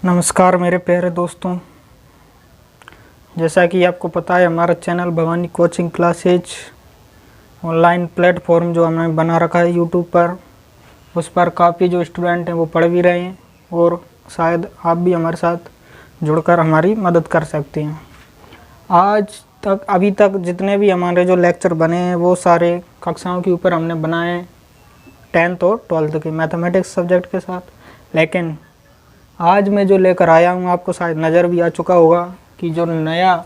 नमस्कार मेरे प्यारे दोस्तों। जैसा कि आपको पता है, हमारा channel Bhavani coaching classes online platform जो हमने बना रखा है यूट्यूब पर, उस पर काफ़ी जो स्टूडेंट हैं वो पढ़ भी रहे हैं और शायद आप भी हमारे साथ जुड़कर हमारी मदद कर सकते हैं। आज तक अभी तक जितने भी हमारे जो लेक्चर बने हैं वो सारे कक्षाओं के ऊपर हमने बनाए हैं, 10th और 12th के मैथमेटिक्स सब्जेक्ट के साथ। लेकिन आज मैं जो लेकर आया हूँ, आपको शायद नज़र भी आ चुका होगा कि जो नया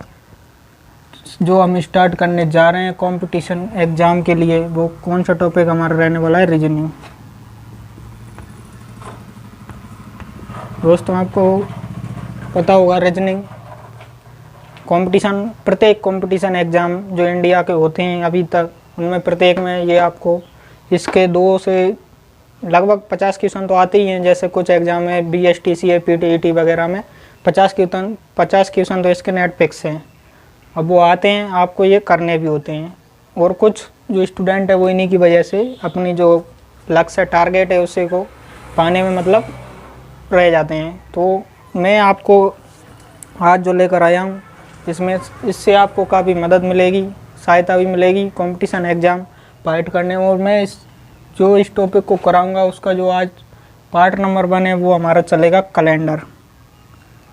जो हम स्टार्ट करने जा रहे हैं कंपटीशन एग्ज़ाम के लिए, वो कौन सा टॉपिक हमारा रहने वाला है, रीजनिंग। दोस्तों, आपको पता होगा रीजनिंग कंपटीशन, प्रत्येक कंपटीशन एग्ज़ाम जो इंडिया के होते हैं अभी तक, उनमें प्रत्येक में ये आपको इसके 2 से लगभग 50 क्वेश्चन तो आते ही हैं। जैसे कुछ एग्ज़ाम में BSTCA PTET वगैरह में 50 क्वेश्चन तो इसके नेट फिक्स हैं। अब वो आते हैं, आपको ये करने भी होते हैं। और कुछ जो स्टूडेंट है वो इन्हीं की वजह से अपनी जो लक्ष्य टारगेट है उसे को पाने में मतलब रह जाते हैं। तो मैं आपको आज जो लेकर आया हूँ, इससे आपको काफ़ी मदद मिलेगी, सहायता भी मिलेगी कंपटीशन एग्ज़ाम फाइट करने में। और मैं इस टॉपिक को कराऊंगा, उसका जो आज पार्ट नंबर 1 है वो हमारा चलेगा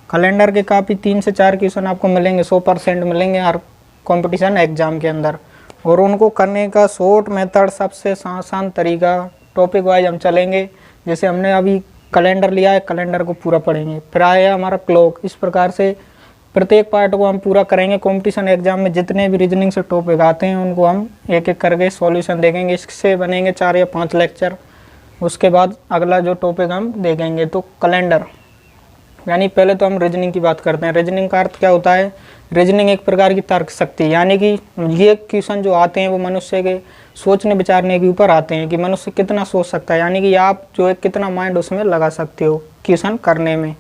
कैलेंडर के काफ़ी 3 से 4 क्वेश्चन आपको मिलेंगे, 100% मिलेंगे हर कंपटीशन एग्ज़ाम के अंदर। और उनको करने का शॉर्ट मेथड, सबसे आसान तरीका, टॉपिक वाइज हम चलेंगे। जैसे हमने अभी कैलेंडर लिया है, कैलेंडर को पूरा पढ़ेंगे। फिर आया हमारा क्लॉक। इस प्रकार से प्रत्येक पार्ट को हम पूरा करेंगे। कंपटीशन एग्जाम में जितने भी रीजनिंग से टॉपिक आते हैं उनको हम एक एक करके सॉल्यूशन देखेंगे। इससे बनेंगे 4 या 5 लेक्चर। उसके बाद अगला जो टॉपिक हम देखेंगे तो कैलेंडर, यानी पहले तो हम रीजनिंग की बात करते हैं। रीजनिंग का अर्थ क्या होता है? रीजनिंग एक प्रकार की तर्क शक्ति, यानी कि ये क्वेश्चन जो आते हैं वो मनुष्य के सोचने विचारने के ऊपर आते हैं कि मनुष्य कितना सोच सकता है, यानी कि आप जो है कितना माइंड उसमें लगा सकते हो क्वेश्चन करने में।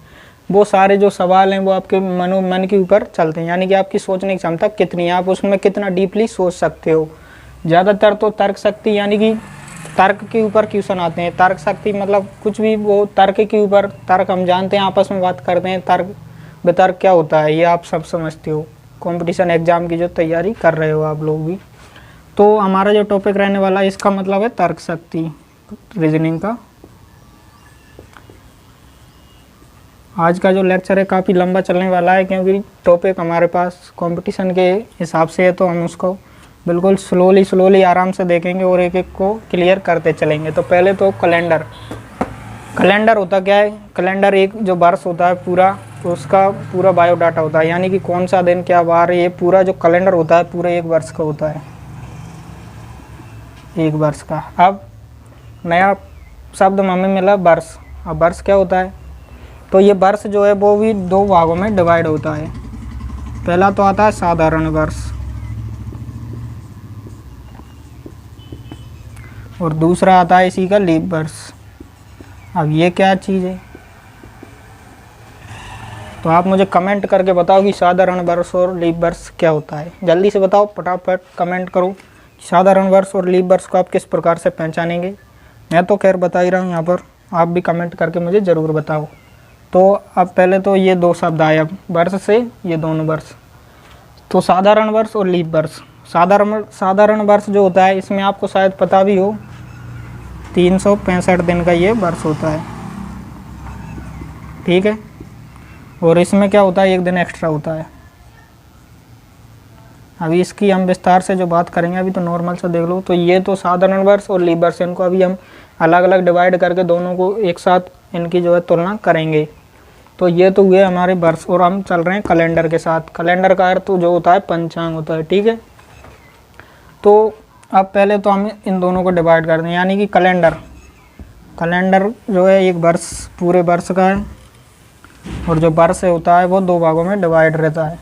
वो सारे जो सवाल हैं वो आपके मन के ऊपर चलते हैं, यानी कि आपकी सोचने की क्षमता कितनी है, आप उसमें कितना डीपली सोच सकते हो। ज़्यादातर तो तर्क शक्ति, यानी कि तर्क के ऊपर क्वेश्चन आते हैं। तर्क शक्ति मतलब कुछ भी, वो तर्क के ऊपर, तर्क हम जानते हैं, आपस में बात करते हैं। तर्क वितर्क क्या होता है ये आप सब समझते हो, कंपटीशन एग्जाम की जो तैयारी कर रहे हो आप लोग भी। तो हमारा जो टॉपिक रहने वाला है इसका मतलब है तर्क शक्ति, रीजनिंग का। आज का जो लेक्चर है काफ़ी लंबा चलने वाला है, क्योंकि टॉपिक हमारे पास कंपटीशन के हिसाब से है, तो हम उसको बिल्कुल स्लोली आराम से देखेंगे और एक एक को क्लियर करते चलेंगे। तो पहले तो कैलेंडर होता क्या है? कैलेंडर एक जो वर्ष होता है पूरा, तो उसका पूरा बायोडाटा होता है, यानी कि कौन सा दिन क्या वार, ये पूरा जो कैलेंडर होता है पूरे एक वर्ष का होता है, एक वर्ष का। अब नया शब्द हमें मिला वर्ष। अब वर्ष क्या होता है? तो ये वर्ष जो है वो भी 2 भागों में डिवाइड होता है। पहला तो आता है साधारण वर्ष और दूसरा आता है इसी का लीप वर्ष। अब ये क्या चीज़ है? तो आप मुझे कमेंट करके बताओ कि साधारण वर्ष और लीप वर्ष क्या होता है। जल्दी से बताओ, फटाफट कमेंट करो। साधारण वर्ष और लीप वर्ष को आप किस प्रकार से पहचानेंगे? मैं तो खैर बता ही रहा हूँ, यहाँ पर आप भी कमेंट करके मुझे ज़रूर बताओ। तो अब पहले तो ये 2 शब्द आए, अब वर्ष से ये दोनों वर्ष। तो साधारण वर्ष और लीप वर्ष। साधारण वर्ष जो होता है, इसमें आपको शायद पता भी हो 365 दिन का ये वर्ष होता है, ठीक है। और इसमें क्या होता है, 1 दिन एक्स्ट्रा होता है। अभी इसकी हम विस्तार से जो बात करेंगे, अभी तो नॉर्मल से देख लो। तो ये तो साधारण वर्ष और लीप वर्ष, इनको अभी हम अलग अलग डिवाइड करके दोनों को एक साथ इनकी जो है तुलना करेंगे। तो ये तो हुए हमारे वर्ष, और हम चल रहे हैं कैलेंडर के साथ। कैलेंडर का अर्थ जो होता है पंचांग होता है, ठीक है। तो अब पहले तो हम इन दोनों को डिवाइड कर दें, यानी कि कैलेंडर जो है एक वर्ष, पूरे वर्ष का है, और जो वर्ष होता है वो 2 भागों में डिवाइड रहता है।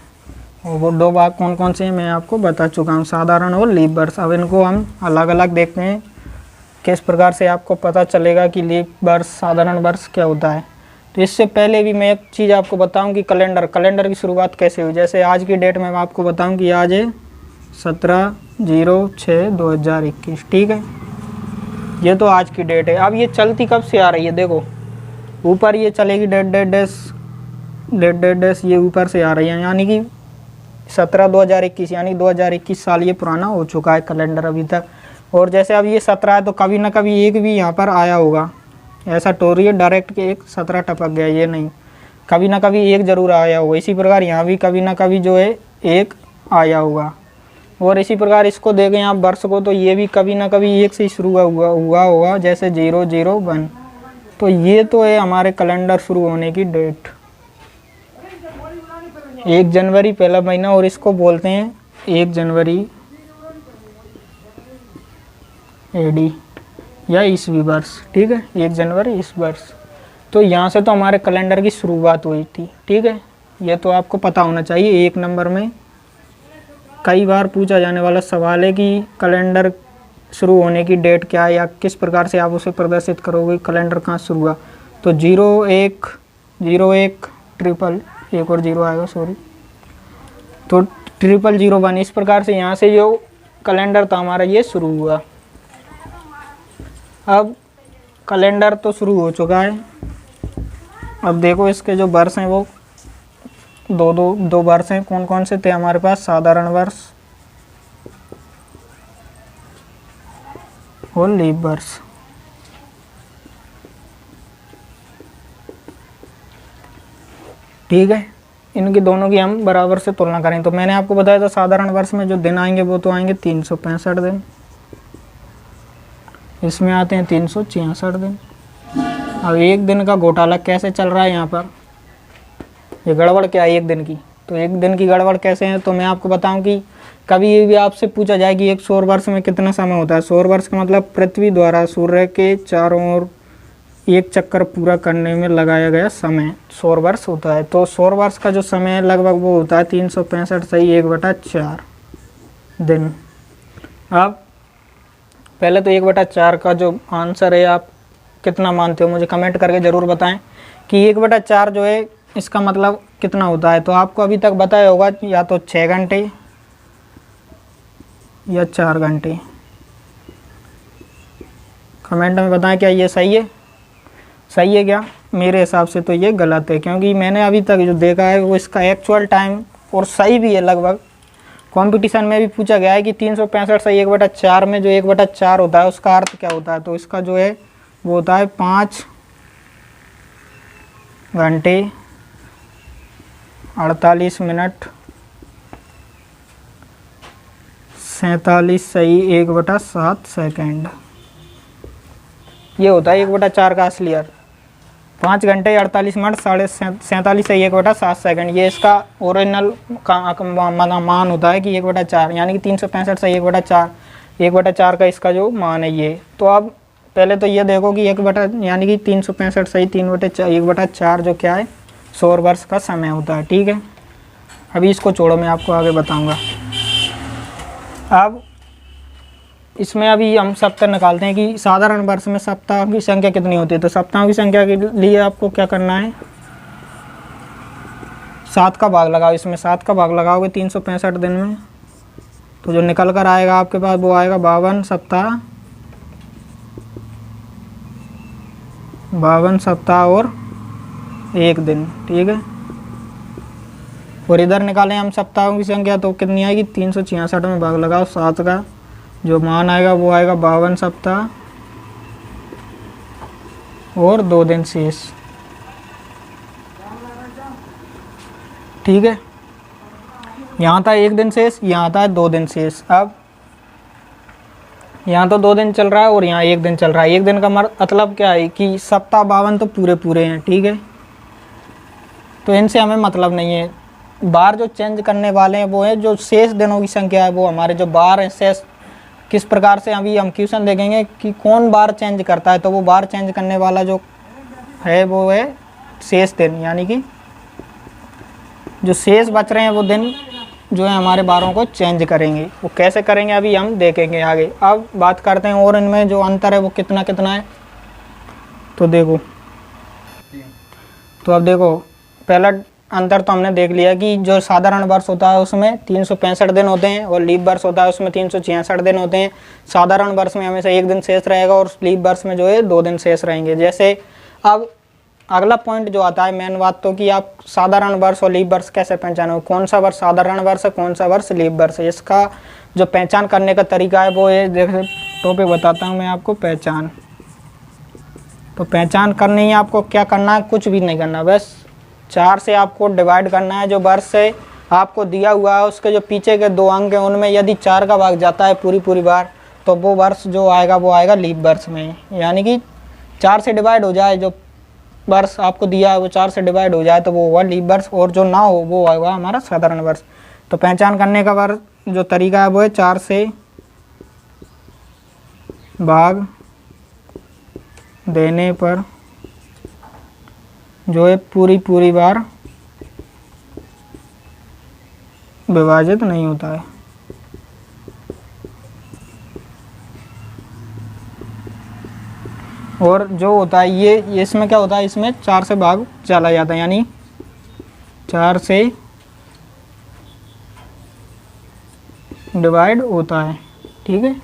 और वो 2 भाग कौन कौन से हैं मैं आपको बता चुका हूँ, साधारण और लीप वर्ष। अब इनको हम अलग अलग देखते हैं, किस प्रकार से आपको पता चलेगा कि लीप वर्ष, साधारण वर्ष क्या होता है। तो इससे पहले भी मैं एक चीज़ आपको बताऊं कि कैलेंडर की शुरुआत कैसे हुई। जैसे आज की डेट में मैं आपको बताऊं कि आज है 17/06/2021, ठीक है। ये तो आज की डेट है। अब ये चलती कब से आ रही है? देखो ऊपर ये चलेगी डेट डेट ये ऊपर से आ रही है, यानी कि 17/2021, यानी 2021 साल ये पुराना हो चुका है कैलेंडर अभी तक। और जैसे अब ये 17 है तो कभी ना कभी एक भी यहाँ पर आया होगा, ऐसा टोरी है डायरेक्ट के एक 17 टपक गया, ये नहीं, कभी ना कभी एक जरूर आया होगा। इसी प्रकार यहाँ भी कभी ना कभी जो है एक आया होगा। और इसी प्रकार इसको देखें आप वर्ष को, तो ये भी कभी ना कभी एक से शुरू हुआ होगा, जैसे 001। तो ये तो है हमारे कैलेंडर शुरू होने की डेट, 1 जनवरी पहला महीना, और इसको बोलते हैं 1 जनवरी एडी या ईस्वी वर्ष, ठीक है, 1 जनवरी ईस्वी वर्ष। तो यहाँ से तो हमारे कैलेंडर की शुरुआत हुई थी, ठीक है, ये तो आपको पता होना चाहिए। 1 नंबर में कई बार पूछा जाने वाला सवाल है कि कैलेंडर शुरू होने की डेट क्या है, या किस प्रकार से आप उसे प्रदर्शित करोगे, कैलेंडर कहाँ शुरू हुआ। तो 01 ट्रिपल, एक और 0 आएगा, सॉरी, तो 0001, इस प्रकार से यहाँ से जो कैलेंडर था हमारा ये शुरू हुआ। अब कैलेंडर तो शुरू हो चुका है। अब देखो इसके जो वर्ष हैं वो दो वर्ष हैं। कौन कौन से थे हमारे पास, साधारण वर्ष और लीप वर्ष। ठीक है, इनकी दोनों की हम बराबर से तुलना करें। तो मैंने आपको बताया था साधारण वर्ष में जो दिन आएंगे वो तो आएंगे 365 दिन, इसमें आते हैं 366 दिन। अब एक दिन का घोटाला कैसे चल रहा है यहाँ पर, ये गड़बड़ क्या है एक दिन की, तो एक दिन की गड़बड़ कैसे है, तो मैं आपको बताऊं कि कभी भी आपसे पूछा जाए कि एक सौर वर्ष में कितना समय होता है। सौर वर्ष का मतलब पृथ्वी द्वारा सूर्य के चारों ओर एक चक्कर पूरा करने में लगाया गया समय सौर वर्ष होता है। तो सौर वर्ष का जो समय है लगभग वो होता है 365 सही 1/4 दिन। अब पहले तो 1/4 का जो आंसर है आप कितना मानते हो मुझे कमेंट करके ज़रूर बताएं कि 1/4 जो है इसका मतलब कितना होता है। तो आपको अभी तक बताया होगा या तो 6 घंटे या 4 घंटे। कमेंट में बताएं क्या ये सही है, सही है क्या। मेरे हिसाब से तो ये गलत है, क्योंकि मैंने अभी तक जो देखा है वो इसका एक्चुअल टाइम और सही भी है लगभग। कंपटीशन में भी पूछा गया है कि 365 सही 1/4 में जो 1/4 होता है उसका अर्थ क्या होता है। तो इसका जो है वो होता है 5 घंटे 48 मिनट 47 सही 1/7 सेकेंड। ये होता है 1/4 का असली अर्थ। 5 घंटे 48 मिनट 47 सही 1/7 सेकेंड, ये इसका ओरिजिनल मान होता है कि 1/4 यानी कि 365 सही 1/4 का इसका जो मान है ये। तो अब पहले तो ये देखो कि यानी कि 365 सही 1/4 जो क्या है सौर वर्ष का समय होता है। ठीक है, अभी इसको छोड़ो मैं आपको आगे बताऊंगा। अब इसमें अभी हम सप्ताह निकालते हैं कि साधारण वर्ष में सप्ताह की संख्या कितनी होती है। तो सप्ताह की संख्या के लिए आपको क्या करना है, 7 का भाग लगाओ। इसमें 7 का भाग लगाओगे 365 दिन में, तो जो निकल कर आएगा आपके पास वो आएगा 52 सप्ताह, 52 सप्ताह और 1 दिन। ठीक है, और इधर निकालें हम सप्ताहों की संख्या तो कितनी आएगी, 366 में भाग लगाओ 7 का, जो मान आएगा वो आएगा 52 सप्ताह और 2 दिन शेष। ठीक है, यहाँ था 1 दिन शेष, यहाँ था 2 दिन शेष। अब यहाँ तो 2 दिन चल रहा है और यहाँ 1 दिन चल रहा है। 1 दिन का मतलब क्या है कि सप्ताह 52 तो पूरे हैं। ठीक है, तो इनसे हमें मतलब नहीं है। बार जो चेंज करने वाले हैं वो है जो शेष दिनों की संख्या है, वो हमारे जो बार है शेष किस प्रकार से, अभी हम क्वेश्चन देखेंगे कि कौन बार चेंज करता है। तो वो बार चेंज करने वाला जो है वो है शेष दिन, यानी कि जो शेष बच रहे हैं वो दिन जो है हमारे बारों को चेंज करेंगे। वो कैसे करेंगे अभी हम देखेंगे आगे। अब बात करते हैं और इनमें जो अंतर है वो कितना कितना है। तो देखो, तो अब देखो पहला अंतर तो हमने देख लिया कि जो साधारण वर्ष होता है उसमें 365 दिन होते हैं और लीप वर्ष होता है उसमें 366 दिन होते हैं। साधारण वर्ष में हमेशा 1 दिन शेष रहेगा और लीप वर्ष में जो है 2 दिन शेष रहेंगे। जैसे अब अगला पॉइंट जो आता है मेन बात तो कि आप साधारण वर्ष और लीप वर्ष कैसे पहचानो, कौन सा वर्ष साधारण वर्ष है, कौन सा वर्ष लीप वर्ष है। इसका जो पहचान करने का तरीका है वो है, जैसे टॉपिक बताता हूँ मैं आपको, पहचान। तो पहचान करनी है आपको, क्या करना है, कुछ भी नहीं करना, बस 4 से आपको डिवाइड करना है। जो वर्ष है आपको दिया हुआ है उसके जो पीछे के 2 अंक हैं उनमें यदि 4 का भाग जाता है पूरी बार तो वो वर्ष जो आएगा वो आएगा लीप वर्ष में। यानी कि 4 से डिवाइड हो जाए, जो वर्ष आपको दिया है वो 4 से डिवाइड हो जाए तो वो होगा लीप वर्ष, और जो ना हो वो होगा हमारा साधारण वर्ष। तो पहचान करने का वर्ष जो तरीका है वो है 4 से भाग देने पर जो है पूरी बार विभाजित नहीं होता है। और जो होता है ये इसमें क्या होता है, इसमें 4 से भाग चला जाता है, यानी 4 से डिवाइड होता है। ठीक है,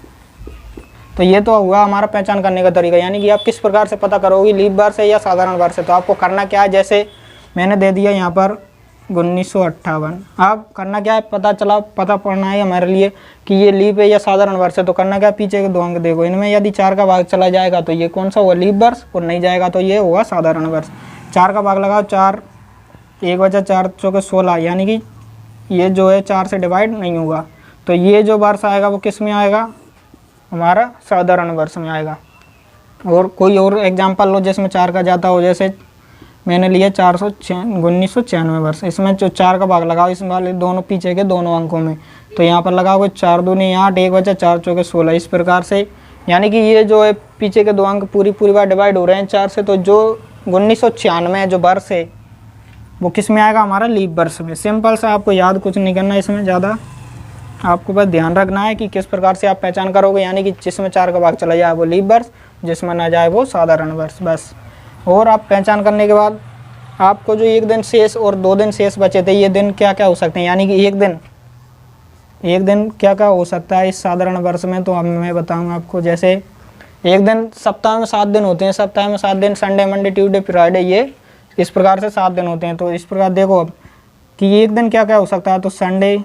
तो ये तो हुआ हमारा पहचान करने का तरीका, यानी कि आप किस प्रकार से पता करोगे लीप वर्ष है या साधारण वर्ष है। तो आपको करना क्या है, जैसे मैंने दे दिया यहाँ पर 1958। अब करना क्या है, पता पड़ना है हमारे लिए कि ये लीप है या साधारण वर्ष है। तो करना क्या है, पीछे के 2 अंक देखो, इनमें यदि 4 का भाग चला जाएगा तो ये कौन सा हुआ, लीप वर्ष, और नहीं जाएगा तो ये होगा साधारण वर्ष। 4 का भाग लगाओ, 4 1 बचा 4 चौके 16, यानी कि ये जो है 4 से डिवाइड नहीं होगा। तो ये जो वर्ष आएगा वो किस में आएगा, हमारा साधारण वर्ष में आएगा। और कोई और एग्जाम्पल लो जिसमें 4 का जाता हो, जैसे मैंने लिया 1996 वर्ष। इसमें जो 4 का भाग लगाओ इस वाले दोनों पीछे के दोनों अंकों में, तो यहाँ पर लगाओगे 4 दूनी 8, 1 बचा 4 चौके 16, इस प्रकार से। यानी कि ये जो है पीछे के 2 अंक पूरी बार डिवाइड हो रहे हैं 4 से, तो जो 1996 जो वर्ष है वो किस में आएगा, हमारा लीप वर्ष में। सिंपल सा, आपको याद कुछ नहीं करना इसमें ज़्यादा, आपको बस ध्यान रखना है कि किस प्रकार से आप पहचान करोगे। यानी कि जिसमें 4 का भाग चला जाए वो लीप वर्ष, जिसमें ना जाए वो साधारण वर्ष, बस। और आप पहचान करने के बाद आपको जो 1 दिन शेष और 2 दिन शेष बचे थे, ये दिन क्या क्या हो सकते हैं, यानी कि एक दिन क्या क्या हो सकता है इस साधारण वर्ष में। तो अब मैं बताऊंगा आपको, जैसे एक दिन, सप्ताह में 7 दिन होते हैं, सप्ताह में 7 दिन, संडे मंडे ट्यूसडे फ्राइडे, ये इस प्रकार से 7 दिन होते हैं। तो इस प्रकार देखो अब कि एक दिन क्या क्या हो सकता है, तो Sunday,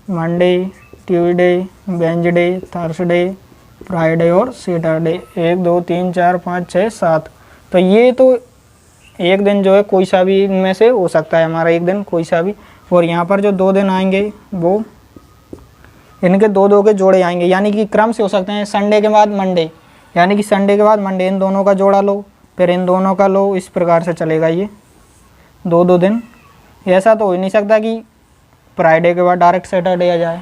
Monday, Tuesday, Wednesday, Thursday, Friday और सैटरडे, 1 2 3 4 5 6 7। तो ये तो एक दिन जो है कोई सा भी इनमें से हो सकता है हमारा, एक दिन कोई सा भी। और यहाँ पर जो 2 दिन आएंगे वो इनके 2 के जोड़े आएंगे, यानी कि क्रम से हो सकते हैं। संडे के बाद मंडे, यानी कि संडे के बाद मंडे, इन दोनों का जोड़ा लो, फिर इन दोनों का लो, इस प्रकार से चलेगा ये 2 दिन। ऐसा तो हो ही नहीं सकता कि फ्राइडे के बाद डायरेक्ट सैटरडे आ जाए,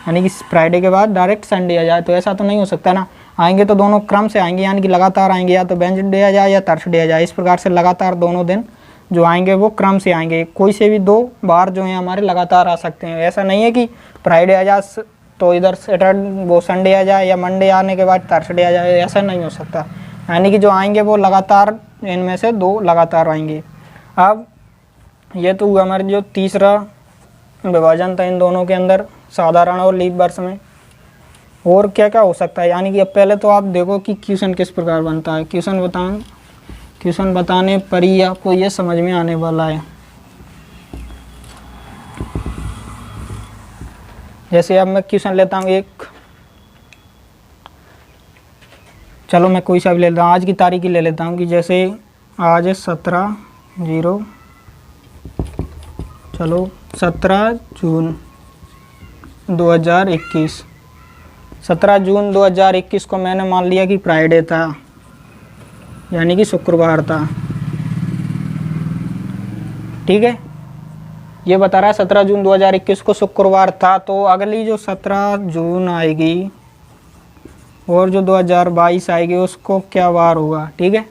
यानी कि फ्राइडे के बाद डायरेक्ट संडे आ जाए, तो ऐसा तो नहीं हो सकता ना। आएंगे तो दोनों क्रम से आएंगे, यानी कि लगातार आएंगे, या तो वेडनेसडे आ जाए या थर्सडे आ जाए, इस प्रकार से लगातार दोनों दिन जो आएंगे वो क्रम से आएंगे। कोई से भी 2 बार जो हैं हमारे लगातार आ सकते हैं। ऐसा नहीं है कि फ्राइडे आ जाए तो इधर सैटरडे वो संडे आ जाए, या मंडे आने के बाद थर्सडे आ जाए, ऐसा नहीं हो सकता। यानी कि जो आएंगे वो लगातार, इनमें से 2 लगातार आएंगे। अब ये तो हुआ हमारे जो तीसरा विभाजन था इन दोनों के अंदर, साधारण और लीप वर्ष में। और क्या क्या हो सकता है, यानी कि अब पहले तो आप देखो कि क्वेश्चन किस प्रकार बनता है। क्वेश्चन बताने पर ही आपको ये समझ में आने वाला है। जैसे अब मैं क्वेश्चन लेता हूँ एक, चलो मैं कोई सा भी ले लेता हूँ, आज की तारीख ही ले लेता हूँ कि जैसे आज है 17 जून 2021। 17 जून 2021 को मैंने मान लिया कि फ्राइडे था, यानी कि शुक्रवार था। ठीक है, ये बता रहा है 17 जून 2021 को शुक्रवार था। तो अगली जो 17 जून आएगी और जो 2022 आएगी उसको क्या वार होगा। ठीक है,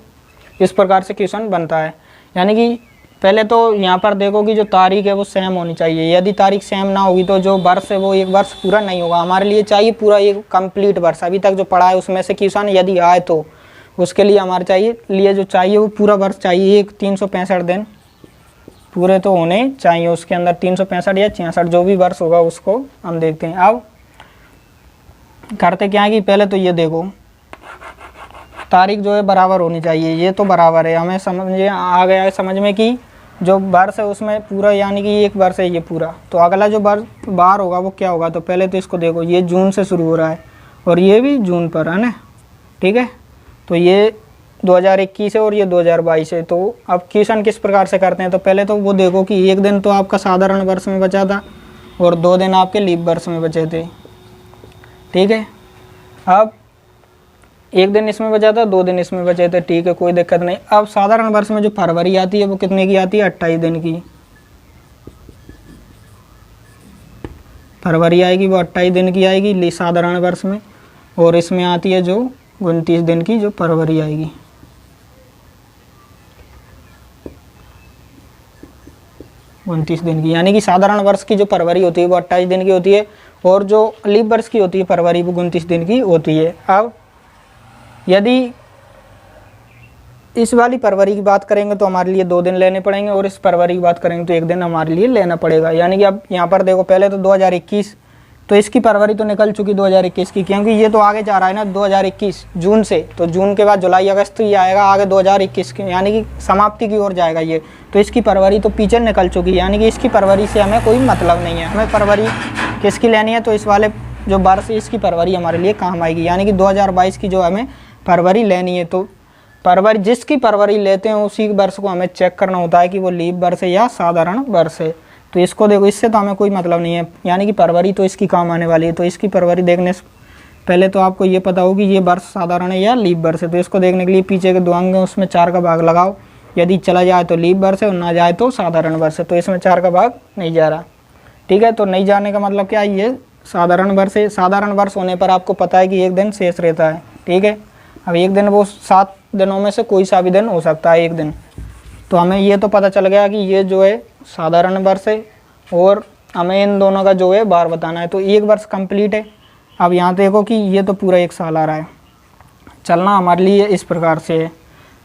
इस प्रकार से क्वेश्चन बनता है। यानी कि पहले तो यहाँ पर देखो कि जो तारीख है वो सेम होनी चाहिए। यदि तारीख सेम ना होगी तो जो वर्ष है वो एक वर्ष पूरा नहीं होगा। हमारे लिए चाहिए पूरा एक कंप्लीट वर्ष, अभी तक जो पढ़ा है उसमें से क्वेश्चन यदि आए तो उसके लिए हमारे लिए जो चाहिए वो पूरा वर्ष चाहिए। एक 365 दिन पूरे तो होने चाहिए, उसके अंदर 365 या 66 जो भी वर्ष होगा उसको हम देखते हैं। अब करते क्या है कि पहले तो ये देखो तारीख जो है बराबर होनी चाहिए। ये तो बराबर है, हमें समझ आ गया है समझ में कि जो वर्ष है उसमें पूरा यानी कि एक वर्ष है ये पूरा, तो अगला जो बार होगा वो क्या होगा। तो पहले तो इसको देखो, ये जून से शुरू हो रहा है और ये भी जून पर है ना, ठीक है। तो ये 2021 है और ये 2022 है। तो अब क्वेश्चन किस प्रकार से करते हैं, तो पहले तो वो देखो कि एक दिन तो आपका साधारण वर्ष में बचा था और 2 दिन आपके लीप वर्ष में बचे थे, ठीक है। अब एक दिन इसमें बचा था, 2 दिन इसमें बचे थे, ठीक है, कोई दिक्कत नहीं। अब साधारण वर्ष में जो फरवरी आती है वो कितने की आती है, 28 दिन की फरवरी आएगी, वो 28 दिन की आएगी साधारण वर्ष में। और इसमें आती है जो 29 दिन की जो फरवरी आएगी। उनतीस दिन की, यानी कि साधारण वर्ष की जो फरवरी होती है वो 28 दिन की होती है और जो लीप वर्ष की होती है फरवरी वो 29 दिन की होती है। अब यदि इस वाली फरवरी की बात करेंगे तो हमारे लिए 2 दिन लेने पड़ेंगे और इस फरवरी की बात करेंगे तो 1 दिन हमारे लिए लेना पड़ेगा। यानी कि अब यहाँ पर देखो, पहले तो 2021, तो इसकी फरवरी तो निकल चुकी 2021 की, क्योंकि ये तो आगे जा रहा है ना 2021 जून से, तो जून के बाद जुलाई अगस्त ही आएगा आगे 2021 की, यानी कि समाप्ति की ओर जाएगा ये। तो इसकी फरवरी तो पीछे निकल चुकी है, यानी कि इसकी फरवरी से हमें कोई मतलब नहीं है। हमें फरवरी किसकी लेनी है, तो इस वाले जो वर्ष इसकी फरवरी हमारे लिए काम आएगी, यानी कि 2022 की जो हमें फरवरी लेनी है। तो फरवरी जिसकी फरवरी लेते हैं उसी वर्ष को हमें चेक करना होता है कि वो लीप वर्ष है या साधारण वर्ष है। तो इसको देखो, इससे तो हमें कोई मतलब नहीं है, यानी कि फरवरी तो इसकी काम आने वाली है। तो इसकी फरवरी देखने से पहले तो आपको ये पता होगी ये वर्ष साधारण है या लीप वर्ष है। तो इसको देखने के लिए पीछे के 2 अंक हैं उसमें 4 का भाग लगाओ, यदि चला जाए तो लीप वर्ष है और ना जाए तो साधारण वर्ष है। तो इसमें 4 का भाग नहीं जा रहा, ठीक है। तो नहीं जाने का मतलब क्या है, ये साधारण वर्ष है। साधारण वर्ष होने पर आपको पता है कि 1 दिन शेष रहता है, ठीक है। अब 1 दिन वो 7 दिनों में से कोई सा भी दिन हो सकता है 1 दिन। तो हमें ये तो पता चल गया कि ये जो है साधारण वर्ष है और हमें इन दोनों का जो है बार बताना है। तो 1 वर्ष कंप्लीट है। अब यहाँ देखो कि ये तो पूरा 1 साल आ रहा है, चलना हमारे लिए इस प्रकार से है।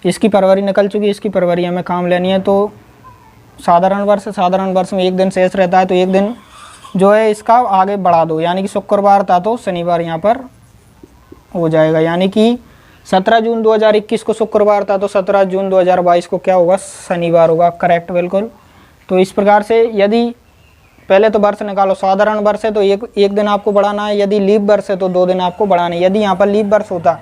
इसकी फरवरी निकल चुकी है, इसकी फरवरी हमें काम लेनी है। तो साधारण वर्ष में 1 दिन शेष रहता है, तो 1 दिन जो है इसका आगे बढ़ा दो, यानी कि शुक्रवार था तो शनिवार यहाँ पर हो जाएगा, यानी कि 17 जून 2021 को शुक्रवार था तो 17 जून 2022 को क्या होगा, शनिवार होगा, करेक्ट बिल्कुल। तो इस प्रकार से यदि पहले तो वर्ष निकालो, साधारण वर्ष है तो एक दिन आपको बढ़ाना है, यदि लीप वर्ष है तो 2 दिन आपको बढ़ाना है। यदि यहाँ पर लीप वर्ष होता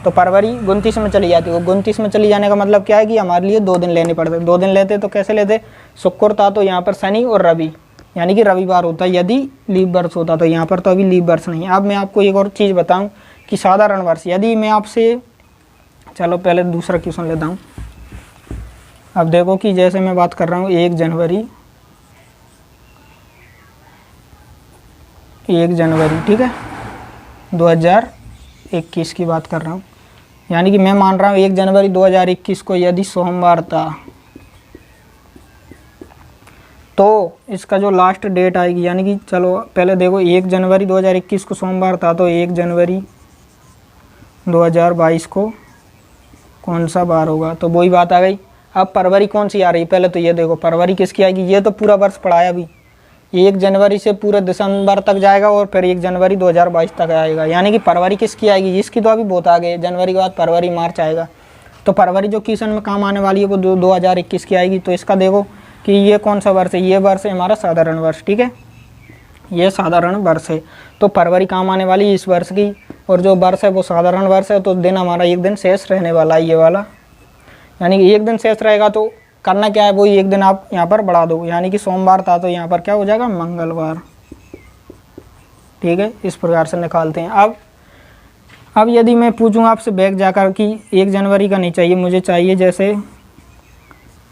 तो फरवरी 29 में चली जाती है। 29 में चली जाने का मतलब क्या है कि हमारे लिए 2 दिन लेने पड़ते। 2 दिन लेते तो कैसे लेते, शुक्र था तो यहाँ पर शनि और रवि, यानी कि रविवार होता यदि लीप वर्ष होता। तो यहाँ पर तो अभी लीप वर्ष नहीं है। अब मैं आपको एक और चीज़ बताऊँ कि साधारण वर्ष, यदि मैं आपसे, चलो पहले दूसरा क्वेश्चन लेता हूँ। अब देखो कि जैसे मैं बात कर रहा हूँ 1 जनवरी, ठीक है, 2021 की बात कर रहा हूँ, यानी कि मैं मान रहा हूँ 1 जनवरी 2021 को यदि सोमवार था तो इसका जो लास्ट डेट आएगी, यानी कि चलो पहले देखो 1 जनवरी 2021 को सोमवार था तो 1 जनवरी 2022 को कौन सा बार होगा, तो वही बात आ गई। अब फरवरी कौन सी आ रही है, पहले तो ये देखो फरवरी किसकी आएगी, ये तो पूरा वर्ष पढ़ाया अभी, 1 जनवरी से पूरे दिसंबर तक जाएगा और फिर 1 जनवरी 2022 तक आएगा, यानी कि फरवरी किसकी आएगी, इसकी तो अभी बहुत आगे, जनवरी के बाद फरवरी मार्च आएगा। तो फरवरी जो क्वेश्चन में काम आने वाली है वो 2021 की आएगी। तो इसका देखो कि ये कौन सा वर्ष है, ये वर्ष है हमारा साधारण वर्ष, ठीक है, ये साधारण वर्ष है। तो फरवरी काम आने वाली इस वर्ष की, और जो वर्ष है वो साधारण वर्ष है। तो दिन हमारा 1 दिन शेष रहने वाला है ये वाला, यानी कि 1 दिन शेष रहेगा। तो करना क्या है, वही 1 दिन आप यहाँ पर बढ़ा दो, यानी कि सोमवार था तो यहाँ पर क्या हो जाएगा, मंगलवार, ठीक है। इस प्रकार से निकालते हैं। अब यदि मैं पूछूँ आपसे बैक जाकर कि 1 जनवरी का नहीं चाहिए, मुझे चाहिए जैसे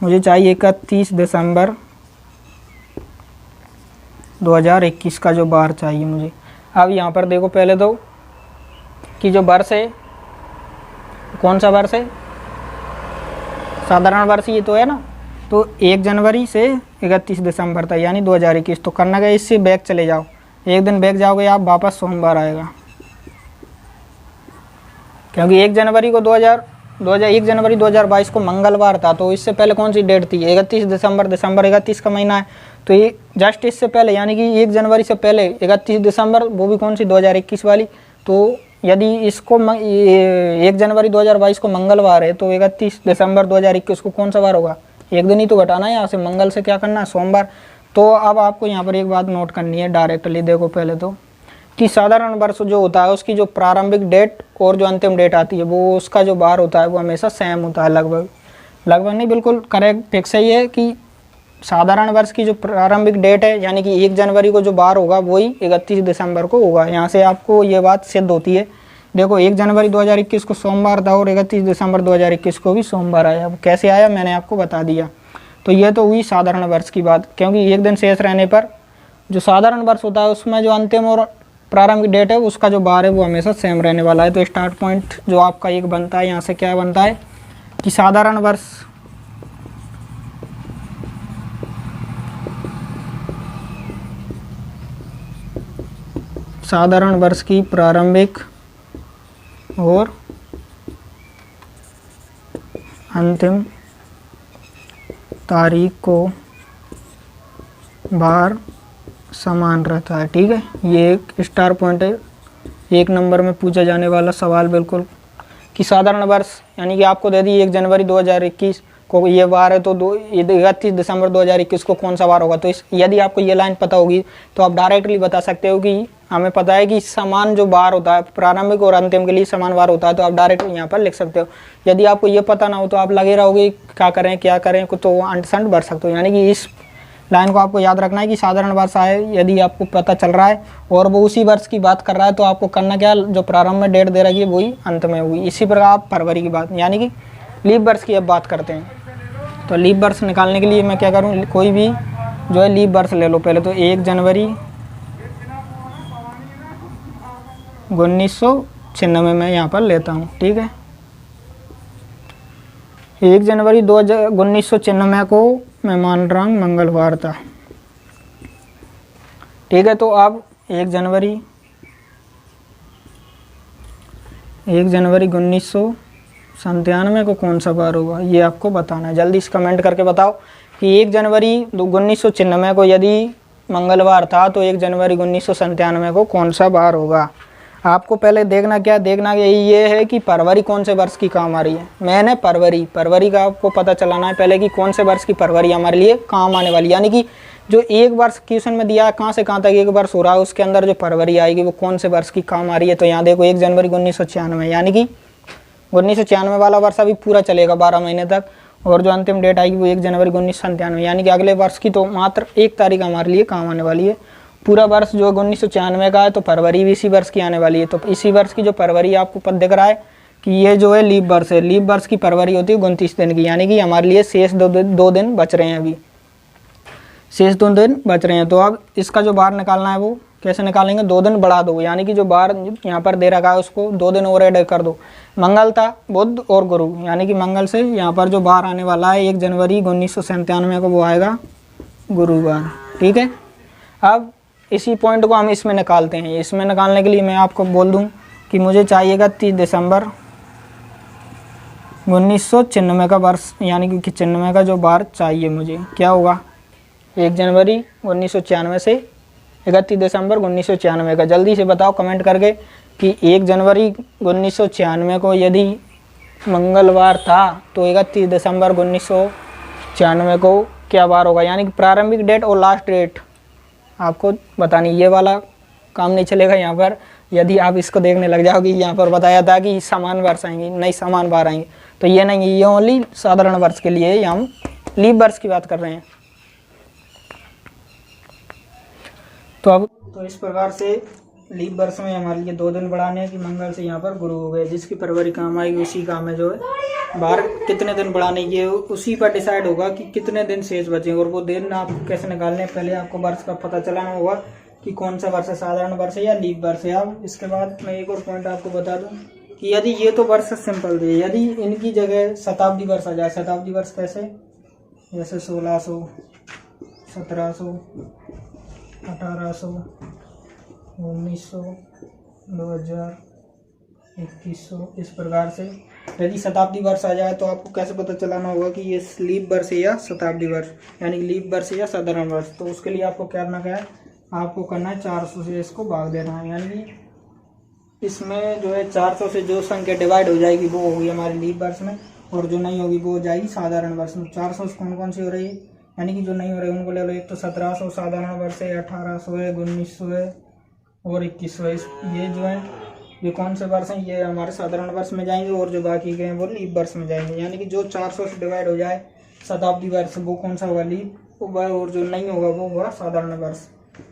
मुझे चाहिए 31 दिसंबर 2021 का जो बार चाहिए मुझे। अब यहाँ पर देखो पहले तो कि जो वर्ष है कौन सा वर्ष है, साधारण वर्ष ये तो है ना। तो 1 जनवरी से 31 दिसंबर तक यानी 2021। तो करना क्या, इससे बैक चले जाओ, 1 दिन बैक जाओगे आप, वापस सोमवार आएगा, क्योंकि 1 जनवरी 2022 को मंगलवार था। तो इससे पहले कौन सी डेट थी, 31 दिसंबर, दिसंबर 31 का महीना है। तो ये जस्ट इससे पहले यानी कि 1 जनवरी से पहले 31 दिसंबर, वो भी कौन सी 2021 वाली। तो यदि इसको 1 जनवरी 2022 को मंगलवार है तो 31 दिसंबर 2021 को कौन सा वार होगा? एक दिन ही तो घटाना है यहाँ से, मंगल से क्या करना है? सोमवार। तो अब आपको यहाँ पर एक बात नोट करनी है डायरेक्टली, देखो पहले तो कि साधारण वर्ष जो होता है उसकी जो प्रारंभिक डेट और जो अंतिम डेट आती है वो उसका जो बार होता है वो हमेशा सेम होता है, लगभग नहीं, बिल्कुल करेक्ट फिक्स है ये कि साधारण वर्ष की जो प्रारंभिक डेट है यानी कि 1 जनवरी को जो बार होगा वही 31 दिसंबर को होगा। यहाँ से आपको ये बात सिद्ध होती है। देखो 1 जनवरी 2021 को सोमवार था और 31 दिसंबर 2021 को भी सोमवार आया। अब कैसे आया मैंने आपको बता दिया। तो ये तो हुई साधारण वर्ष की बात, क्योंकि एक दिन शेष रहने पर जो साधारण वर्ष होता है उसमें जो अंतिम और प्रारंभिक डेट है उसका जो बार है वो हमेशा सेम रहने वाला है। तो स्टार्ट पॉइंट जो आपका एक बनता है यहाँ से क्या बनता है कि साधारण वर्ष की प्रारंभिक और अंतिम तारीख को बार समान रहता है। ठीक है, ये एक स्टार पॉइंट है, 1 नंबर में पूछा जाने वाला सवाल बिल्कुल कि साधारण वर्ष यानी कि आपको दे दी 1 जनवरी 2021 को ये बार है तो 31 दिसंबर 2021 को कौन सा बार होगा। तो यदि आपको ये लाइन पता होगी तो आप डायरेक्टली बता सकते हो कि हमें पता है कि समान जो बार होता है प्रारंभिक और अंतिम के लिए समान बार होता है, तो आप डायरेक्ट यहाँ पर लिख सकते हो। यदि आपको ये पता ना हो तो आप लगे रहोगे क्या करें तो अंट भर सकते हो। यानी कि इस लाइन को आपको याद रखना है कि साधारण वर्ष आए यदि आपको पता चल रहा है और वो उसी वर्ष की बात कर रहा है तो आपको करना क्या, जो प्रारंभ में डेट दे रखी है वही अंत में हुई। इसी प्रकार आप फरवरी की बात यानी कि लीप वर्ष की अब बात करते हैं। तो लीप वर्ष निकालने के लिए मैं क्या करूँ, कोई भी जो है लीप वर्ष ले लो। पहले तो 1 जनवरी 1996 में यहाँ पर लेता हूँ। ठीक है, 1 जनवरी 1996 को मैं मान रहा हूँ मंगलवार था। ठीक है, तो अब 1 जनवरी 1997 को कौन सा बार होगा ये आपको बताना है। जल्दी से कमेंट करके बताओ कि 1 जनवरी 1996 को यदि मंगलवार था तो 1 जनवरी 1997 को कौन सा बार होगा। आपको पहले देखना ये है कि फरवरी कौन से वर्ष की काम आ रही है। मैंने फरवरी का आपको पता चलाना है पहले कि कौन से वर्ष की फरवरी हमारे लिए काम आने वाली, यानी कि जो एक वर्ष क्वेश्चन में दिया है कहाँ से कहाँ तक एक वर्ष हो रहा है उसके अंदर जो फरवरी आएगी वो कौन से वर्ष की काम आ रही है। तो यहाँ देखो 1 जनवरी 1996 यानी कि 1996 वाला वर्ष अभी पूरा चलेगा 12 महीने तक, और जो अंतिम डेट आएगी वो 1 जनवरी 1997 यानी कि अगले वर्ष की तो मात्र 1 तारीख हमारे लिए काम आने वाली है। पूरा वर्ष जो 1996 का है तो फरवरी भी इसी वर्ष की आने वाली है। तो इसी वर्ष की जो फरवरी आपको पता दिख रहा है कि ये जो है लीप वर्ष है। लीप वर्ष की फरवरी होती है 29 दिन की, यानी कि हमारे लिए शेष 2 दिन बच रहे हैं, अभी शेष 2 दिन बच रहे हैं। तो अब इसका जो बार निकालना है वो कैसे निकालेंगे, 2 दिन बढ़ा दो, यानी कि जो बार यहाँ पर दे रखा है उसको 2 दिन और ऐड कर दो। मंगल था, बुध और गुरु, यानी कि मंगल से यहाँ पर जो बार आने वाला है 1 जनवरी 1997 को वो आएगा गुरुवार। ठीक है, अब इसी पॉइंट को हम इसमें निकालते हैं। इसमें निकालने के लिए मैं आपको बोल दूं कि मुझे चाहिएगा 30 दिसंबर 1996 का वर्ष, यानी कि 96 का जो बार चाहिए मुझे। क्या होगा 1 जनवरी 1996 से 31 दिसंबर 1996 का। जल्दी से बताओ कमेंट करके कि 1 जनवरी 1996 को यदि मंगलवार था तो 31 दिसंबर 1996 को क्या बार होगा, यानी कि प्रारंभिक डेट और लास्ट डेट आपको बतानी। ये वाला काम नहीं चलेगा यहाँ पर, यदि आप इसको देखने लग जाओगे। यहाँ पर बताया था कि समान वर्ष आएंगे, नहीं समान बार आएंगे, तो ये नहीं, ये ओनली साधारण वर्ष के लिए है, हम लीप वर्ष की बात कर रहे हैं। तो अब तो इस प्रकार से लीप वर्ष में हमारे लिए 2 दिन बढ़ाने हैं कि मंगल से यहाँ पर गुरु हो गए, जिसकी फरवरी काम आएगी उसी काम में जो है बार कितने दिन बढ़ाने की उसी पर डिसाइड होगा कि कितने दिन शेष बचेंगे। और वो दिन आप कैसे निकालने, पहले आपको वर्ष का पता चलाना होगा कि कौन सा वर्ष है, साधारण वर्ष है या लीप वर्ष है। अब इसके बाद मैं एक और पॉइंट आपको बता दूं कि यदि ये तो वर्ष सिंपल थे, यदि इनकी जगह शताब्दी वर्ष आ जाए। शताब्दी वर्ष कैसे, जैसे 1600, 1700, 1800, 1900, 2000, 2100, इस प्रकार से यदि शताब्दी वर्ष आ जाए तो आपको कैसे पता चलाना होगा कि ये लीप वर्ष है या शताब्दी वर्ष, यानी कि लीप वर्ष है या साधारण वर्ष। तो उसके लिए आपको क्या करना है, आपको करना है 400 से इसको भाग देना है, यानी कि इसमें जो है 400 से जो संख्या डिवाइड हो जाएगी वो होगी हमारी लीप वर्ष में, और जो नहीं होगी वो हो जाएगी साधारण वर्ष में। 400 से कौन कौन सी हो रही है, यानी कि जो नहीं हो रही है उनको ले लो। एक तो 1700 साधारण वर्ष है, 1800 है, 1900 है और 2100 है। ये जो है ये कौन से वर्ष हैं, ये हमारे साधारण वर्ष में जाएंगे, और जो बाकी के हैं वो लीप वर्ष में जाएंगे। यानी कि जो 400 से डिवाइड हो जाए शताब्दी वर्ष वो कौन सा होगा, लीप होगा, और जो नहीं होगा वो होगा साधारण वर्ष।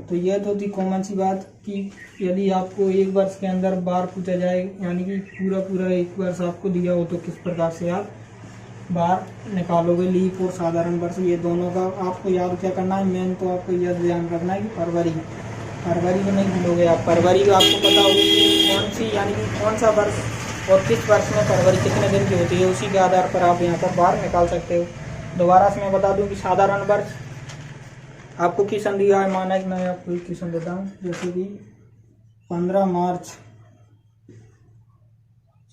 तो ये तो थी कॉमन सी बात कि यदि आपको एक वर्ष के अंदर बार पूछा जाए, यानी कि पूरा एक वर्ष आपको दिया हो, तो किस प्रकार से आप बार निकालोगे, लीप और साधारण वर्ष। ये दोनों का आपको याद क्या करना है, मेन तो आपको यह ध्यान रखना है कि फरवरी को नहीं भूलोगे आप। फरवरी को आपको पता होगी कि कौन सी, यानी कि कौन सा वर्ष और किस वर्ष में फरवरी कितने दिन की होती है, उसी के आधार पर आप यहाँ पर बार निकाल सकते हो। दोबारा से मैं बता दूं कि साधारण वर्ष आपको क्वेश्चन दिया है, माना कि मैं आपको एक क्वेश्चन देता हूँ, जैसे कि 15 मार्च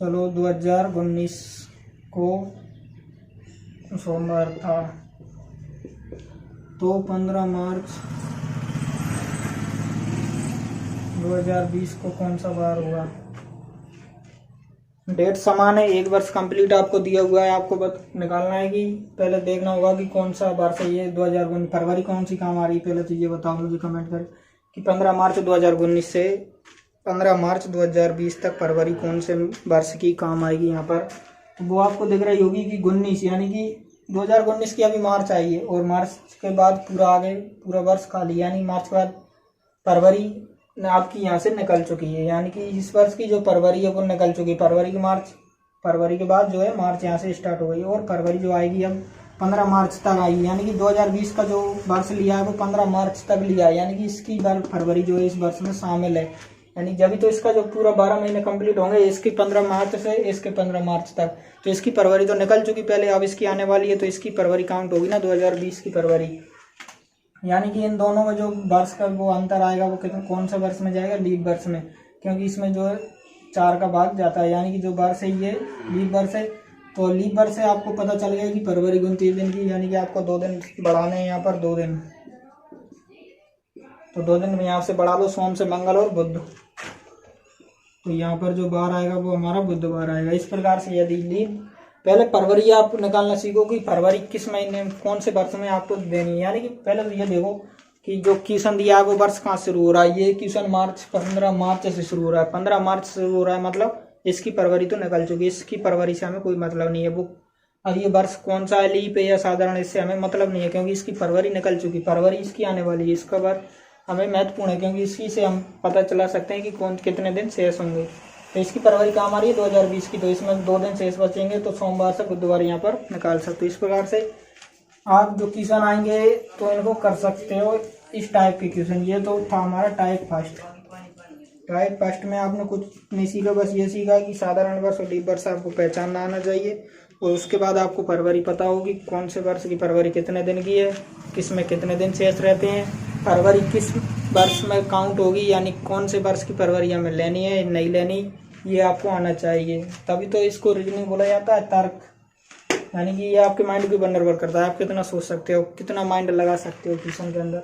2019 को सोमवार था, तो 15 मार्च 2020 को कौन सा बार हुआ। डेट समान है, एक वर्ष कंप्लीट आपको दिया हुआ है। आपको निकालना है कि पहले देखना होगा कि कौन सा वर्ष है ये 2019, फरवरी कौन सी काम आ रही है। पहले तो ये बताओ मुझे कमेंट कर कि 15 मार्च 2019 से 15 मार्च 2020 तक फरवरी कौन से वर्ष की काम आएगी। यहाँ पर वो आपको दिख रही होगी कि 19, यानी कि 2019 की अभी मार्च आई है, और मार्च के बाद पूरा आगे पूरा वर्ष खाली, यानी मार्च के बाद फरवरी आपकी यहाँ से निकल चुकी है। यानी कि इस वर्ष की जो फरवरी है वो निकल चुकी है। फरवरी के बाद जो है मार्च यहाँ से स्टार्ट हो गई, और फरवरी जो आएगी अब 15 मार्च तक आई। यानी कि 2020 का जो वर्ष लिया है वो 15 मार्च तक लिया है, यानी कि इसकी फरवरी जो है इस वर्ष में शामिल है। यानी जब तो इसका जो पूरा 12 महीने कंप्लीट होंगे, इसकी 15 मार्च से इसके 15 मार्च तक, तो इसकी फरवरी तो निकल चुकी पहले, अब इसकी आने वाली है, तो इसकी फरवरी काउंट होगी ना 2020 की फरवरी। यानी कि इन दोनों में जो वर्ष का वो अंतर आएगा वो कौन सा वर्ष में जाएगा, लीप वर्ष में, क्योंकि इसमें जो है 4 का भाग जाता है। यानी कि जो वर्ष है ये लीप वर्ष है, तो लीप वर्ष से आपको पता चल गया कि फरवरी 29 दिन की, यानी कि आपको 2 दिन बढ़ाने हैं यहाँ पर, 2 दिन, तो 2 दिन में यहाँ से बढ़ा लो, सोम से मंगल और बुध, तो यहाँ पर जो बार आएगा वो हमारा बुधवार आएगा। इस प्रकार से यदि लीप, पहले फरवरी आप निकालना सीखो कि फरवरी किस महीने कौन से वर्ष में आपको देनी है। यानी कि पहले तो ये देखो कि जो क्वेश्चन दिया है वो वर्ष कहाँ से शुरू हो रहा है। ये क्वेश्चन 15 मार्च से शुरू हो रहा है, 15 मार्च से शुरू हो रहा है, मतलब इसकी फरवरी तो निकल चुकी है, इसकी फरवरी से हमें कोई मतलब नहीं है। वो अब ये वर्ष कौन सा है, लीप है या साधारण, इससे हमें मतलब नहीं है, क्योंकि इसकी फरवरी निकल चुकी, फरवरी इसकी आने वाली है। इसका वर्ष हमें महत्वपूर्ण है, क्योंकि इसी से हम पता चला सकते हैं कि कितने दिन शेष होंगे। तो इसकी फरवरी काम आ रही है 2020 की, तो इसमें 2 दिन शेष बचेंगे, तो सोमवार से बुधवार यहाँ पर निकाल सकते हो। इस प्रकार से आप जो क्वेश्चन आएंगे तो इनको कर सकते हो, इस टाइप के क्वेश्चन। ये तो था हमारा टाइप फर्स्ट में आपने कुछ नहीं सीखा, बस ये सीखा कि साधारण वर्ष और लीप वर्ष आपको पहचानना आना चाहिए, और उसके बाद आपको फरवरी पता होगी कौन से वर्ष की फरवरी कितने दिन की है, किस में कितने दिन शेष रहते हैं, फरवरी किस वर्ष में काउंट होगी, यानी कौन से वर्ष की फरवरी हमें लेनी है नहीं लेनी, ये आपको आना चाहिए। तभी तो इसको रीजनिंग बोला जाता है, तर्क। यानी कि ये आपके माइंड के ऊपर निर्भर करता है, आप कितना सोच सकते हो, कितना माइंड लगा सकते हो क्वेश्चन के अंदर।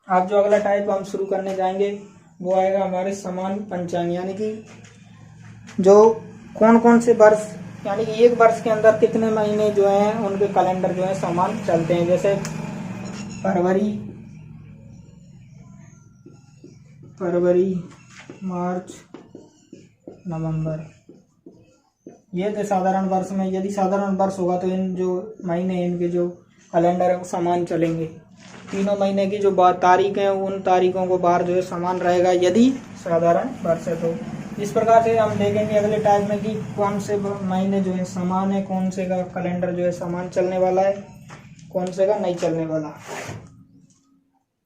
आप जो अगला टाइप हम शुरू करने जाएंगे वो आएगा हमारे समान पंचांग, यानी कि जो कौन कौन से वर्ष, यानी कि एक वर्ष के अंदर कितने महीने जो हैं उनके कैलेंडर जो है समान चलते हैं। जैसे फरवरी, मार्च, नवंबर, ये थे साधारण वर्ष में। यदि साधारण वर्ष होगा तो इन जो महीने इनके जो कैलेंडर है वो समान चलेंगे। तीनों महीने की जो तारीख है उन तारीखों को बार जो है समान रहेगा, यदि साधारण वर्ष है तो। इस प्रकार से हम देखेंगे अगले टाइप में कि कौन से महीने जो है समान है, कौन से का कैलेंडर जो है समान चलने वाला है, कौन से का नहीं चलने वाला।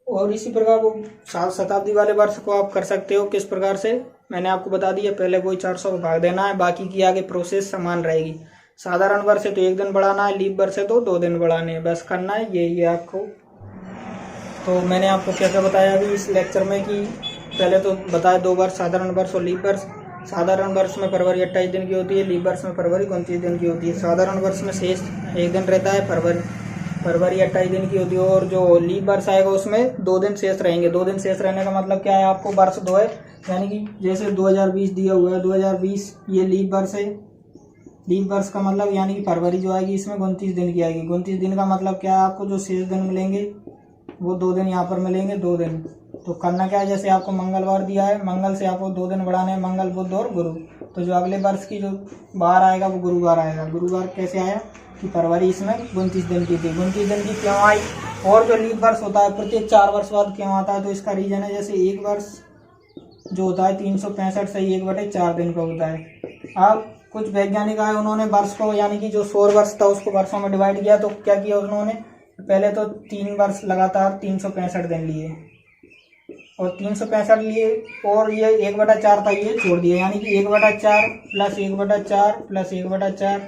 और इसी प्रकार वो शताब्दी वाले वर्ष को आप कर सकते हो। किस प्रकार से, मैंने आपको बता दिया, पहले कोई 400 को भाग देना है, बाकी की आगे प्रोसेस समान रहेगी। साधारण वर्ष है तो 1 दिन बढ़ाना है, लीप वर्ष है तो 2 दिन बढ़ाने हैं, बस करना है यही है आपको। तो मैंने आपको क्या क्या बताया अभी इस लेक्चर में कि पहले तो बताया 2 वर्ष, साधारण वर्ष और लीप वर्ष। साधारण वर्ष में फरवरी 28 दिन की होती है, लीप वर्ष में फरवरी 29 दिन की होती है। साधारण वर्ष में शेष 1 दिन रहता है, फरवरी 28 दिन की होती है, और जो लीप वर्ष आएगा उसमें 2 दिन शेष रहेंगे। 2 दिन शेष रहने का मतलब क्या है, आपको वर्ष 2 है यानी कि जैसे 2020 दिया हुआ है, 2020 ये लीप वर्ष है। लीप वर्ष का मतलब यानी कि फरवरी जो आएगी इसमें 29 दिन की आएगी। 29 दिन का मतलब क्या है, आपको जो शेष दिन मिलेंगे वो 2 दिन यहाँ पर मिलेंगे, 2 दिन। तो करना क्या है, जैसे आपको मंगलवार दिया है, मंगल से आपको 2 दिन बढ़ाने हैं, मंगल बुध और गुरु। तो जो अगले वर्ष की जो बार आएगा वो गुरुवार आएगा। गुरुवार कैसे आया कि फरवरी इसमें 29 दिन की थी, 29 दिन की क्यों आई। और जो लीप वर्ष होता है प्रत्येक 4 वर्ष बाद क्यों आता है, तो इसका रीजन है जैसे एक वर्ष जो होता है 365 से 1/4 दिन का होता है। अब कुछ वैज्ञानिक आए, उन्होंने वर्ष को यानी कि जो सौर वर्ष था उसको वर्षों में डिवाइड किया। तो क्या किया उन्होंने, पहले तो 3 वर्ष लगातार 365 दिन लिए और 365 लिए, और ये 1/4 था ये छोड़ दिया, यानी कि 1/4 प्लस 1/4 प्लस 1/4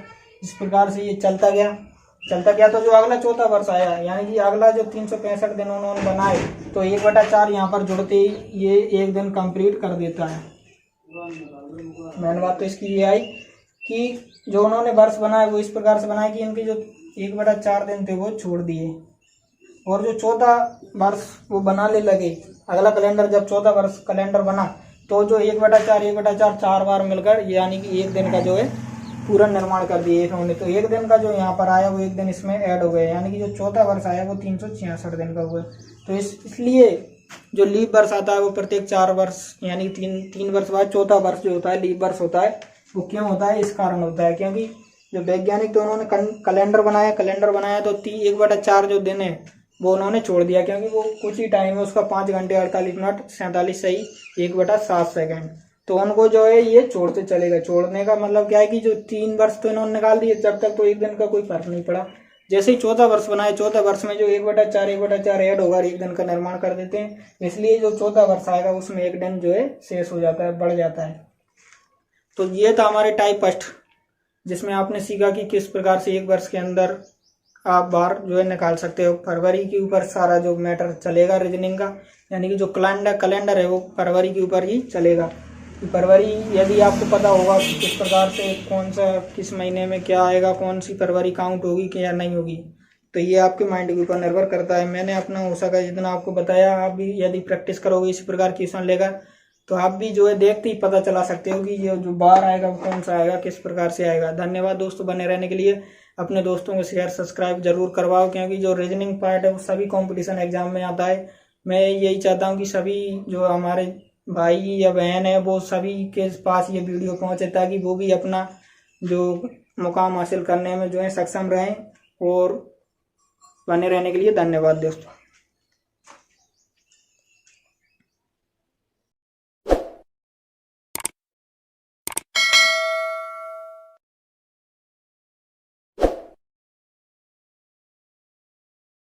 इस प्रकार से ये चलता गया। तो जो अगला चौथा वर्ष आया, यानी कि अगला जो 365 दिन उन्होंने बनाए, तो 1/4 यहाँ पर जुड़ते ही ये 1 दिन कंप्लीट कर देता है। मेन बात तो इसकी ये आई कि जो उन्होंने वर्ष बनाए वो इस प्रकार से बनाए कि इनके जो 1/4 दिन थे वो छोड़ दिए, और जो चौथा वर्ष वो बनाने लगे। अगला कैलेंडर जब चौथा वर्ष कैलेंडर बना तो जो 1/4 4 बार मिलकर यानी कि 1 दिन का जो है पूरा निर्माण कर दिए इन्होंने। तो 1 दिन का जो यहाँ पर आया वो 1 दिन इसमें ऐड हो गया, यानी कि जो चौथा वर्ष आया वो 366 दिन का हुआ। तो इसलिए जो लीप वर्ष आता है वो प्रत्येक 4 वर्ष यानी 3 वर्ष बाद चौथा वर्ष जो होता है लीप वर्ष होता है। वो क्यों होता है, इस कारण होता है क्योंकि जो वैज्ञानिक तो उन्होंने कैलेंडर बनाया तो 1/4 जो दिन है वो उन्होंने छोड़ दिया, क्योंकि वो कुछ ही टाइम है उसका 5 घंटे 48 मिनट 47 सही 1/7 सेकेंड। तो उनको जो है ये छोड़ते चलेगा। छोड़ने का मतलब क्या है कि जो 3 वर्ष तो इन्होंने निकाल दिए, जब तक तो 1 दिन का कोई फर्क नहीं पड़ा। जैसे ही चौथा वर्ष बनाए, चौथा वर्ष में जो 1/4 ऐड होगा, 1 दिन का निर्माण कर देते हैं। इसलिए जो चौथा वर्ष आएगा उसमें 1 दिन जो है शेष हो जाता है, बढ़ जाता है। तो ये था हमारे टाइप फर्स्ट, जिसमें आपने सीखा कि किस प्रकार से 1 वर्ष के अंदर आप बार जो है निकाल सकते हो। फरवरी के ऊपर सारा जो मैटर चलेगा रीजनिंग का, यानी कि जो कैलेंडर है वो फरवरी के ऊपर ही चलेगा। फरवरी यदि आपको पता होगा कि किस प्रकार से कौन सा किस महीने में क्या आएगा, कौन सी फरवरी काउंट होगी कि या नहीं होगी, तो ये आपके माइंड के ऊपर निर्भर करता है। मैंने अपना हो सका जितना आपको बताया, आप भी यदि प्रैक्टिस करोगे इसी प्रकार क्वेश्चन लेगा तो आप भी जो है देखते ही पता चला सकते हो कि ये जो बार आएगा वो कौन सा आएगा, किस प्रकार से आएगा। धन्यवाद दोस्तों, बने रहने के लिए। अपने दोस्तों को शेयर सब्सक्राइब जरूर करवाओ, क्योंकि जो रीजनिंग पार्ट है वो सभी कंपटीशन एग्जाम में आता है। मैं यही चाहता हूँ कि सभी जो हमारे भाई या बहन है वो सभी के पास ये वीडियो पहुँचे, ताकि वो भी अपना जो मुकाम हासिल करने में जो है सक्षम रहें। और बने रहने के लिए धन्यवाद दोस्तों।